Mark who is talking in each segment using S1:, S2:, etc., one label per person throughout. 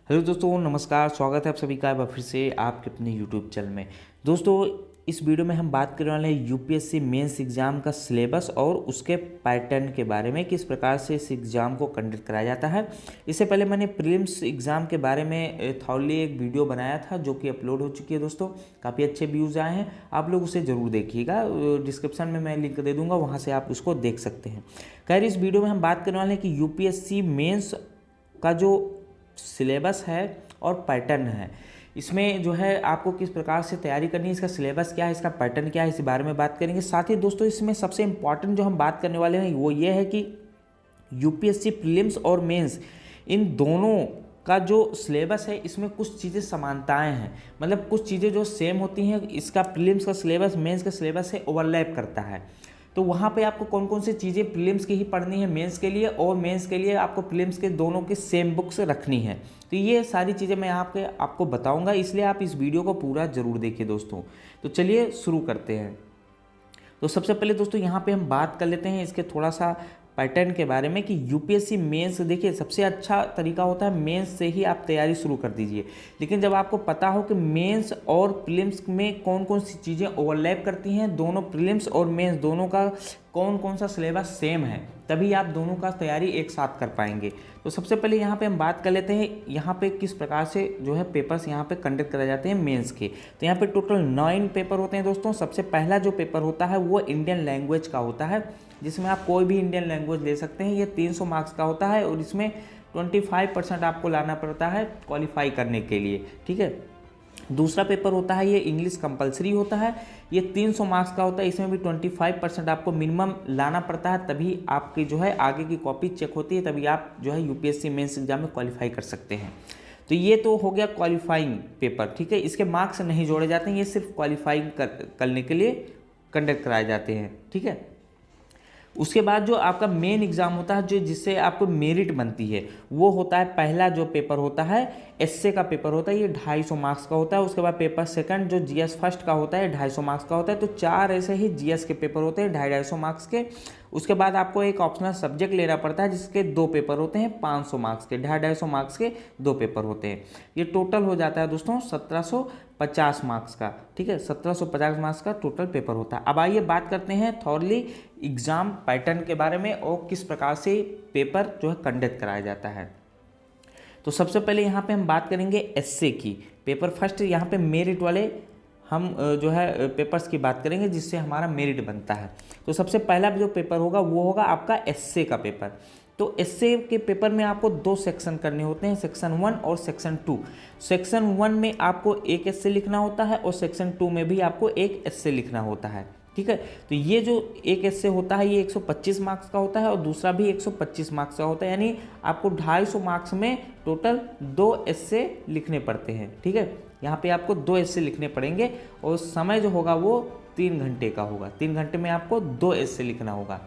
S1: Hello दोस्तों, नमस्कार। स्वागत है आप सभी का एक बार फिर से आपके अपने यूट्यूब चैनल में। दोस्तों, इस वीडियो में हम बात करने वाले हैं यूपीएससी मेंस एग्ज़ाम का सिलेबस और उसके पैटर्न के बारे में, किस प्रकार से इस एग्ज़ाम को कंडक्ट कराया जाता है। इससे पहले मैंने प्रीलिम्स एग्ज़ाम के बारे में थॉरली एक वीडियो बनाया था जो कि अपलोड हो चुकी है दोस्तों। काफ़ी अच्छे व्यूज़ आए हैं, आप लोग उसे ज़रूर देखिएगा। डिस्क्रिप्शन में मैं लिंक दे दूँगा, वहाँ से आप उसको देख सकते हैं। खैर, इस वीडियो में हम बात करने वाले हैं कि यूपीएससी मेंस का जो सिलेबस है और पैटर्न है, इसमें जो है आपको किस प्रकार से तैयारी करनी है, इसका सिलेबस क्या है, इसका पैटर्न क्या है, इस बारे में बात करेंगे। साथ ही दोस्तों, इसमें सबसे इम्पॉर्टेंट जो हम बात करने वाले हैं वो ये है कि यूपीएससी प्रीलिम्स और मेंस, इन दोनों का जो सिलेबस है इसमें कुछ चीज़ें समानताएं हैं। मतलब कुछ चीज़ें जो सेम होती हैं, इसका प्रीलिम्स का सिलेबस मेंस का सिलेबस से ओवरलैप करता है। तो वहाँ पे आपको कौन कौन सी चीज़ें प्रीलिम्स की ही पढ़नी है मेंस के लिए, और मेंस के लिए आपको प्रीलिम्स के दोनों की सेम बुक्स रखनी है। तो ये सारी चीज़ें मैं आपको बताऊंगा, इसलिए आप इस वीडियो को पूरा ज़रूर देखिए दोस्तों। तो चलिए शुरू करते हैं। तो सबसे पहले दोस्तों यहाँ पे हम बात कर लेते हैं इसके थोड़ा सा पैटर्न के बारे में कि यूपीएससी मेंस, देखिए सबसे अच्छा तरीका होता है मेंस से ही आप तैयारी शुरू कर दीजिए। लेकिन जब आपको पता हो कि मेंस और प्रीलिम्स में कौन कौन सी चीज़ें ओवरलैप करती हैं, दोनों प्रीलिम्स और मेंस दोनों का कौन कौन सा सिलेबस सेम है, तभी आप दोनों का तैयारी एक साथ कर पाएंगे। तो सबसे पहले यहाँ पे हम बात कर लेते हैं यहाँ पे किस प्रकार से जो है पेपर्स यहाँ पे कंडक्ट कराए जाते हैं मेंस के। तो यहाँ पे टोटल 9 पेपर होते हैं दोस्तों। सबसे पहला जो पेपर होता है वो इंडियन लैंग्वेज का होता है, जिसमें आप कोई भी इंडियन लैंग्वेज ले सकते हैं। ये 300 मार्क्स का होता है और इसमें 25% आपको लाना पड़ता है क्वालिफाई करने के लिए, ठीक है। दूसरा पेपर होता है ये इंग्लिश कंपलसरी होता है, ये 300 मार्क्स का होता है। इसमें भी 25% आपको मिनिमम लाना पड़ता है, तभी आपकी जो है आगे की कॉपी चेक होती है, तभी आप जो है यूपीएससी मेंस एग्जाम में क्वालिफाई कर सकते हैं। तो ये तो हो गया क्वालिफाइंग पेपर, ठीक है। इसके मार्क्स नहीं जोड़े जाते हैं, ये सिर्फ क्वालिफाइंग करने के लिए कंडक्ट कराए जाते हैं, ठीक है। उसके बाद जो आपका मेन एग्जाम होता है, जो जिससे आपको मेरिट बनती है, वो होता है पहला जो पेपर होता है एसए का पेपर होता है, ये 250 मार्क्स का होता है। उसके बाद पेपर सेकंड जो जीएस फर्स्ट का होता है 250 मार्क्स का होता है। तो 4 ऐसे ही जीएस के पेपर होते हैं 250 मार्क्स के। उसके बाद आपको एक ऑप्शनल सब्जेक्ट लेना पड़ता है जिसके 2 पेपर होते हैं 500 मार्क्स के, 250 मार्क्स के 2 पेपर होते हैं। ये टोटल हो जाता है दोस्तों 1750 मार्क्स का, ठीक है। 1750 मार्क्स का टोटल पेपर होता है। अब आइए बात करते हैं थॉरली एग्जाम पैटर्न के बारे में और किस प्रकार से पेपर जो है कंडक्ट कराया जाता है। तो सबसे पहले यहाँ पे हम बात करेंगे एसए की। पेपर फर्स्ट यहाँ पे मेरिट वाले हम जो है पेपर्स की बात करेंगे जिससे हमारा मेरिट बनता है। तो सबसे पहला जो पेपर होगा वो होगा आपका एसए का पेपर। तो एसए के पेपर में आपको 2 सेक्शन करने होते हैं, सेक्शन 1 और सेक्शन 2। सेक्शन 1 में आपको एक एसए लिखना होता है और सेक्शन 2 में भी आपको एक एसए लिखना होता है, ठीक है। तो ये जो एक एसए होता है ये 125 मार्क्स का होता है और दूसरा भी 125 मार्क्स का होता है, यानी आपको 250 मार्क्स में टोटल 2 एसए लिखने पड़ते हैं, ठीक है। यहाँ पे आपको 2 एसए लिखने पड़ेंगे और समय जो होगा वो 3 घंटे का होगा। 3 घंटे में आपको 2 एसए लिखना होगा।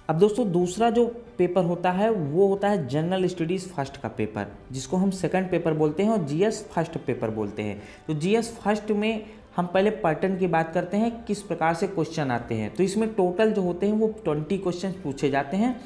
S1: अब दोस्तों, दूसरा जो पेपर होता है वो होता है जनरल स्टडीज़ फर्स्ट का पेपर, जिसको हम सेकंड पेपर बोलते हैं और जीएस फर्स्ट पेपर बोलते हैं। तो जीएस फर्स्ट में हम पहले पैटर्न की बात करते हैं, किस प्रकार से क्वेश्चन आते हैं। तो इसमें टोटल जो होते हैं वो 20 क्वेश्चन पूछे जाते हैं,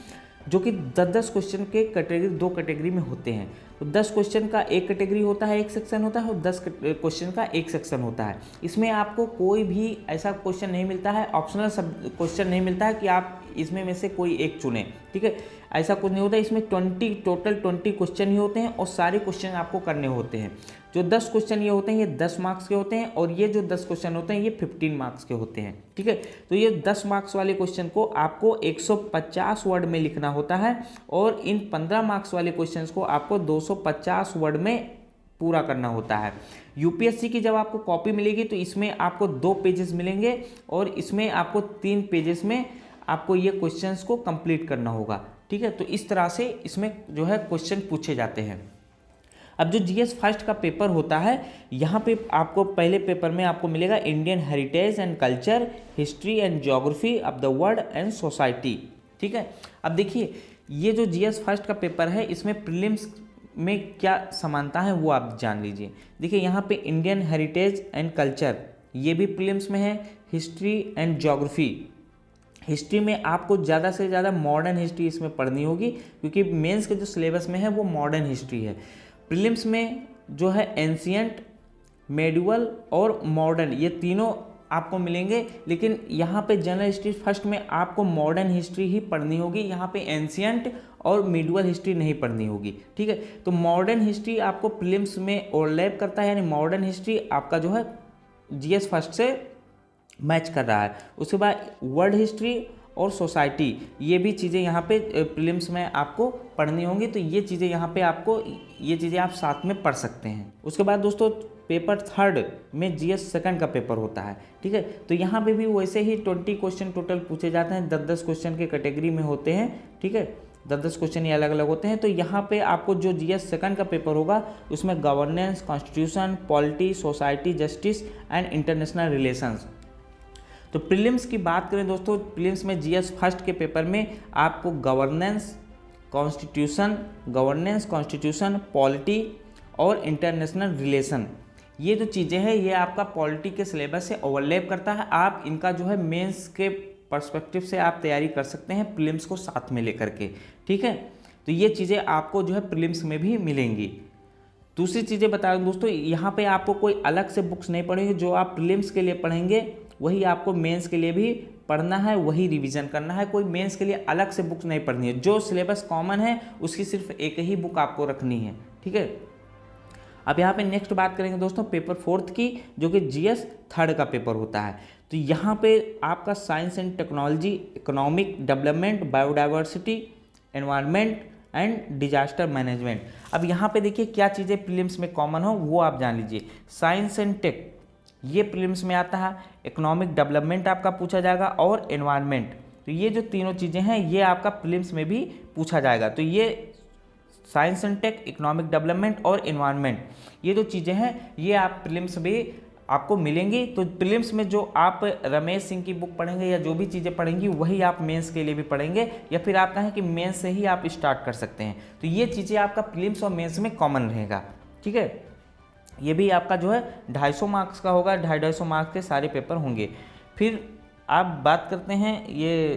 S1: जो कि 10-10 क्वेश्चन के कैटेगरी 2 कैटेगरी में होते हैं। तो 10 क्वेश्चन का एक कैटेगरी होता है, एक सेक्शन होता है, और 10 क्वेश्चन का एक सेक्शन होता है। इसमें आपको कोई भी ऐसा क्वेश्चन नहीं मिलता है, ऑप्शनल सब क्वेश्चन नहीं मिलता है कि आप इसमें में से कोई एक चुनें, ठीक है। ऐसा कुछ नहीं होता। इसमें टोटल 20 क्वेश्चन ही होते हैं और सारे क्वेश्चन आपको करने होते हैं। जो 10 क्वेश्चन ये होते हैं ये 10 मार्क्स के होते हैं और ये जो 10 क्वेश्चन होते हैं ये 15 मार्क्स के होते हैं, ठीक है। तो ये 10 मार्क्स वाले क्वेश्चन को आपको 150 वर्ड में लिखना होता है और इन 15 मार्क्स वाले क्वेश्चन को आपको 250 वर्ड में पूरा करना होता है। यूपीएससी की जब आपको कॉपी मिलेगी तो इसमें आपको 2 पेजेस मिलेंगे और इसमें आपको 3 पेजेस में आपको ये क्वेश्चंस को कंप्लीट करना होगा, ठीक है। तो इस तरह से इसमें जो है क्वेश्चन पूछे जाते हैं। अब जो जीएस फर्स्ट का पेपर होता है, यहाँ पे आपको पहले पेपर में आपको मिलेगा Indian heritage and culture, history and geography of the world and society, ठीक है। अब देखिए ये जो जीएस फर्स्ट का पेपर है इसमें प्रीलिम्स में क्या समानता है वो आप जान लीजिए। देखिए यहाँ पे इंडियन हेरिटेज एंड कल्चर ये भी प्रीलिम्स में है, हिस्ट्री एंड ज्योग्राफी हिस्ट्री में आपको ज़्यादा से ज़्यादा मॉडर्न हिस्ट्री इसमें पढ़नी होगी, क्योंकि मेंस के जो सिलेबस में है वो मॉडर्न हिस्ट्री है। प्रीलिम्स में जो है एंशियंट, मेडिवल और मॉडर्न ये तीनों आपको मिलेंगे, लेकिन यहाँ पे जनरल हिस्ट्री फर्स्ट में आपको मॉडर्न हिस्ट्री ही पढ़नी होगी, यहाँ पे एंशियंट और मिडिवल हिस्ट्री नहीं पढ़नी होगी। ठीक है, तो मॉडर्न हिस्ट्री आपको प्रीलिम्स में ओवरलैप करता है, यानी मॉडर्न हिस्ट्री आपका जो है जीएस फर्स्ट से मैच कर रहा है। उसके बाद वर्ल्ड हिस्ट्री और सोसाइटी ये भी चीज़ें यहाँ पे प्रीलिम्स में आपको पढ़नी होंगी, तो ये चीज़ें यहाँ पे आपको ये चीज़ें आप साथ में पढ़ सकते हैं। उसके बाद दोस्तों पेपर थर्ड में जीएस सेकंड का पेपर होता है। ठीक है, तो यहाँ पे भी वैसे ही 20 क्वेश्चन टोटल पूछे जाते हैं, 10-10 क्वेश्चन के कैटेगरी में होते हैं। ठीक है, 10-10 क्वेश्चन ये अलग अलग होते हैं। तो यहाँ पे आपको जो जीएस सेकंड का पेपर होगा उसमें governance, constitution, polity, society, justice and international relations. तो प्रीलिम्स की बात करें दोस्तों, प्रीलिम्स में जीएस फर्स्ट के पेपर में आपको गवर्नेंस, कॉन्स्टिट्यूशन, पॉलिटी और इंटरनेशनल रिलेशन ये जो चीज़ें हैं ये आपका पॉलिटी के सिलेबस से ओवरलैप करता है। आप इनका जो है मेंस के पर्सपेक्टिव से आप तैयारी कर सकते हैं प्रीलिम्स को साथ में लेकर के। ठीक है, तो ये चीज़ें आपको जो है प्रीलिम्स में भी मिलेंगी। दूसरी चीज़ें बता दूं दोस्तों, यहाँ पे आपको कोई अलग से बुक्स नहीं पढ़ेंगे, जो आप प्रीलिम्स के लिए पढ़ेंगे वही आपको मेंस के लिए भी पढ़ना है, वही रिवीजन करना है। कोई मेंस के लिए अलग से बुक्स नहीं पढ़नी है, जो सिलेबस कॉमन है उसकी सिर्फ एक ही बुक आपको रखनी है। ठीक है, अब यहाँ पे नेक्स्ट बात करेंगे दोस्तों पेपर फोर्थ की, जो कि जीएस थर्ड का पेपर होता है। तो यहाँ पे आपका science and technology, economic development, biodiversity, environment and disaster management. अब यहाँ पे देखिए क्या चीज़ें प्रीलिम्स में कॉमन हो वो आप जान लीजिए। साइंस एंड टेक ये प्रीलिम्स में आता है, इकोनॉमिक डेवलपमेंट आपका पूछा जाएगा और एनवायरनमेंट। तो ये जो तीनों चीज़ें हैं ये आपका प्रीलिम्स में भी पूछा जाएगा। तो ये science and tech, economic development और एनवायरनमेंट ये जो चीज़ें हैं ये आप प्रीलिम्स में आपको मिलेंगी। तो प्रीलिम्स में जो आप रमेश सिंह की बुक पढ़ेंगे या जो भी चीज़ें पढ़ेंगी वही आप मेंस के लिए भी पढ़ेंगे, या फिर आप कहें कि मेंस से ही आप स्टार्ट कर सकते हैं। तो ये चीज़ें आपका प्रीलिम्स और मेंस में कॉमन रहेगा। ठीक है, ये भी आपका जो है 250 मार्क्स का होगा, 250 मार्क्स के सारे पेपर होंगे। फिर आप बात करते हैं ये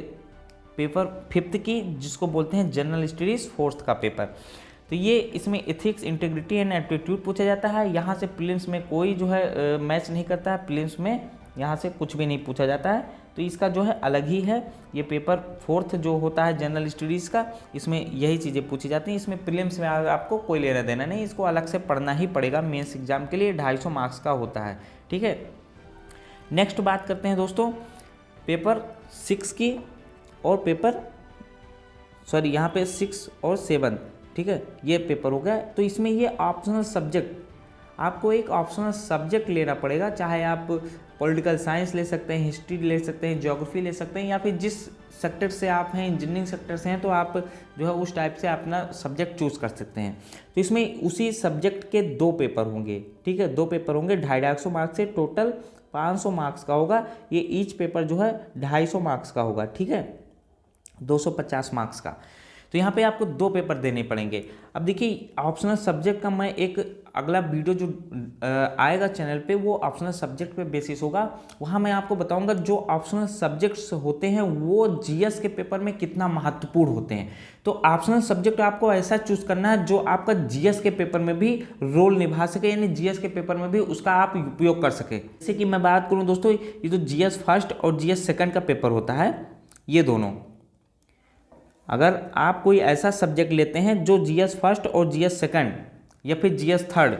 S1: पेपर फिफ्थ की, जिसको बोलते हैं जनरल स्टडीज़ फोर्थ का पेपर। तो ये इसमें एथिक्स, इंटीग्रिटी एंड एप्टीट्यूड पूछा जाता है। यहाँ से प्रीलिम्स में कोई जो है मैच नहीं करता है, प्रीलिम्स में यहाँ से कुछ भी नहीं पूछा जाता है। तो इसका जो है अलग ही है। ये पेपर फोर्थ जो होता है जनरल स्टडीज़ का, इसमें यही चीज़ें पूछी जाती हैं। इसमें प्रीलिम्स में आपको कोई लेना देना नहीं, इसको अलग से पढ़ना ही पड़ेगा। मेंस एग्जाम के लिए 250 मार्क्स का होता है। ठीक है, नेक्स्ट बात करते हैं दोस्तों पेपर 6 की और पेपर यहाँ पे 6 और 7। ठीक है, ये पेपर हो गया। तो इसमें ये ऑप्शनल सब्जेक्ट, आपको एक ऑप्शनल सब्जेक्ट लेना पड़ेगा, चाहे आप पॉलिटिकल साइंस ले सकते हैं, हिस्ट्री ले सकते हैं, ज्योग्राफी ले सकते हैं, या फिर जिस सेक्टर से आप हैं, इंजीनियरिंग सेक्टर से हैं, तो आप जो है उस टाइप से अपना सब्जेक्ट चूज़ कर सकते हैं। तो इसमें उसी सब्जेक्ट के 2 पेपर होंगे। ठीक है, 2 पेपर होंगे 250 मार्क्स से, टोटल 500 मार्क्स का होगा। ये ईच पेपर जो है 250 मार्क्स का होगा। ठीक है, 250 मार्क्स का। तो यहाँ पे आपको 2 पेपर देने पड़ेंगे। अब देखिए ऑप्शनल सब्जेक्ट का मैं एक अगला वीडियो जो आएगा चैनल पे वो ऑप्शनल सब्जेक्ट पे बेसिस होगा। वहाँ मैं आपको बताऊंगा जो ऑप्शनल सब्जेक्ट्स होते हैं वो जीएस के पेपर में कितना महत्वपूर्ण होते हैं। तो ऑप्शनल सब्जेक्ट आपको ऐसा चूज करना है जो आपका जीएस के पेपर में भी रोल निभा सके, यानी जीएस के पेपर में भी उसका आप उपयोग कर सके। जैसे कि मैं बात करूँ दोस्तों, ये जो जीएस फर्स्ट और जीएस सेकंड का पेपर होता है, ये दोनों अगर आप कोई ऐसा सब्जेक्ट लेते हैं जो जीएस फर्स्ट और जीएस सेकंड या फिर जीएस थर्ड,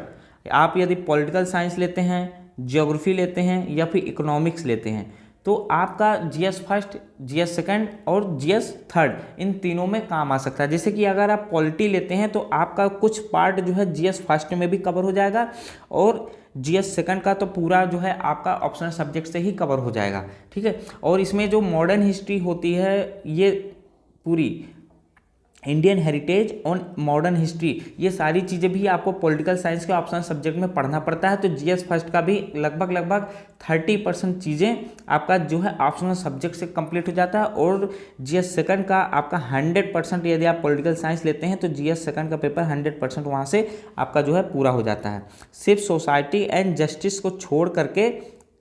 S1: आप यदि पॉलिटिकल साइंस लेते हैं, ज्योग्राफी लेते हैं या फिर इकोनॉमिक्स लेते हैं, तो आपका जीएस फर्स्ट, जीएस सेकंड और जीएस थर्ड इन तीनों में काम आ सकता है। जैसे कि अगर आप पॉलिटी लेते हैं तो आपका कुछ पार्ट जो है जीएस फर्स्ट में भी कवर हो जाएगा और जीएस सेकंड का तो पूरा जो है आपका ऑप्शनल सब्जेक्ट से ही कवर हो जाएगा। ठीक है, और इसमें जो मॉडर्न हिस्ट्री होती है, ये पूरी इंडियन हेरिटेज और मॉडर्न हिस्ट्री, ये सारी चीज़ें भी आपको पॉलिटिकल साइंस के ऑप्शनल सब्जेक्ट में पढ़ना पड़ता है। तो जीएस फर्स्ट का भी लगभग 30% चीज़ें आपका जो है ऑप्शनल सब्जेक्ट से कंप्लीट हो जाता है, और जीएस सेकंड का आपका 100%, यदि आप पॉलिटिकल साइंस लेते हैं तो जीएस सेकंड का पेपर 100% वहाँ से आपका जो है पूरा हो जाता है। सिर्फ सोसाइटी एंड जस्टिस को छोड़ करके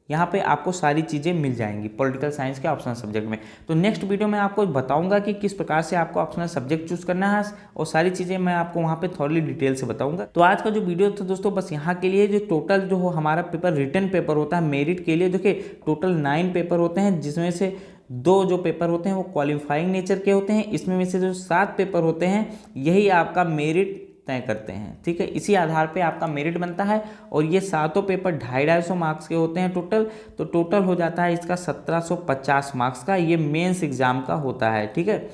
S1: यहाँ पे आपको सारी चीज़ें मिल जाएंगी पॉलिटिकल साइंस के ऑप्शनल सब्जेक्ट में। तो नेक्स्ट वीडियो में आपको बताऊंगा कि किस प्रकार से आपको ऑप्शनल सब्जेक्ट चूज करना है और सारी चीज़ें मैं आपको वहाँ पे थोड़ी डिटेल से बताऊंगा। तो आज का जो वीडियो था दोस्तों बस यहाँ के लिए, जो टोटल जो हमारा पेपर रिटन पेपर होता है मेरिट के लिए, देखिए टोटल 9 पेपर होते हैं, जिसमें से 2 जो पेपर होते हैं वो क्वालिफाइंग नेचर के होते हैं। इसमें में से जो 7 पेपर होते हैं यही आपका मेरिट तय करते हैं, ठीक है। इसी आधार पे आपका मेरिट बनता है और ये 7 पेपर 250-250 मार्क्स के होते हैं टोटल। तो टोटल हो जाता है इसका 1750 मार्क्स का, ये मेंस एग्जाम का होता है, ठीक है।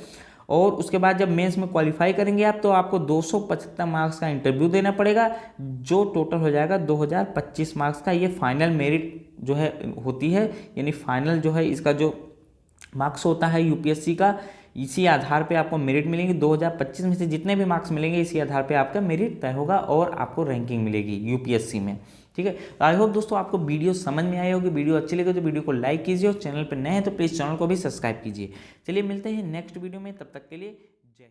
S1: और उसके बाद जब मेंस में क्वालिफाई करेंगे आप तो आपको 275 मार्क्स का इंटरव्यू देना पड़ेगा, जो टोटल हो जाएगा 2025 मार्क्स का। ये फाइनल मेरिट जो है होती है, यानी फाइनल जो है इसका जो मार्क्स होता है यूपीएससी का, इसी आधार पे आपको मेरिट मिलेंगे। 2025 में से जितने भी मार्क्स मिलेंगे इसी आधार पे आपका मेरिट तय होगा और आपको रैंकिंग मिलेगी यूपीएससी में, ठीक है। आई होप दोस्तों आपको वीडियो समझ में आई होगी। वीडियो अच्छी लगे तो वीडियो को लाइक कीजिए और चैनल पर नए हैं तो प्लीज़ चैनल को भी सब्सक्राइब कीजिए। चलिए मिलते हैं नेक्स्ट वीडियो में, तब तक के लिए जय।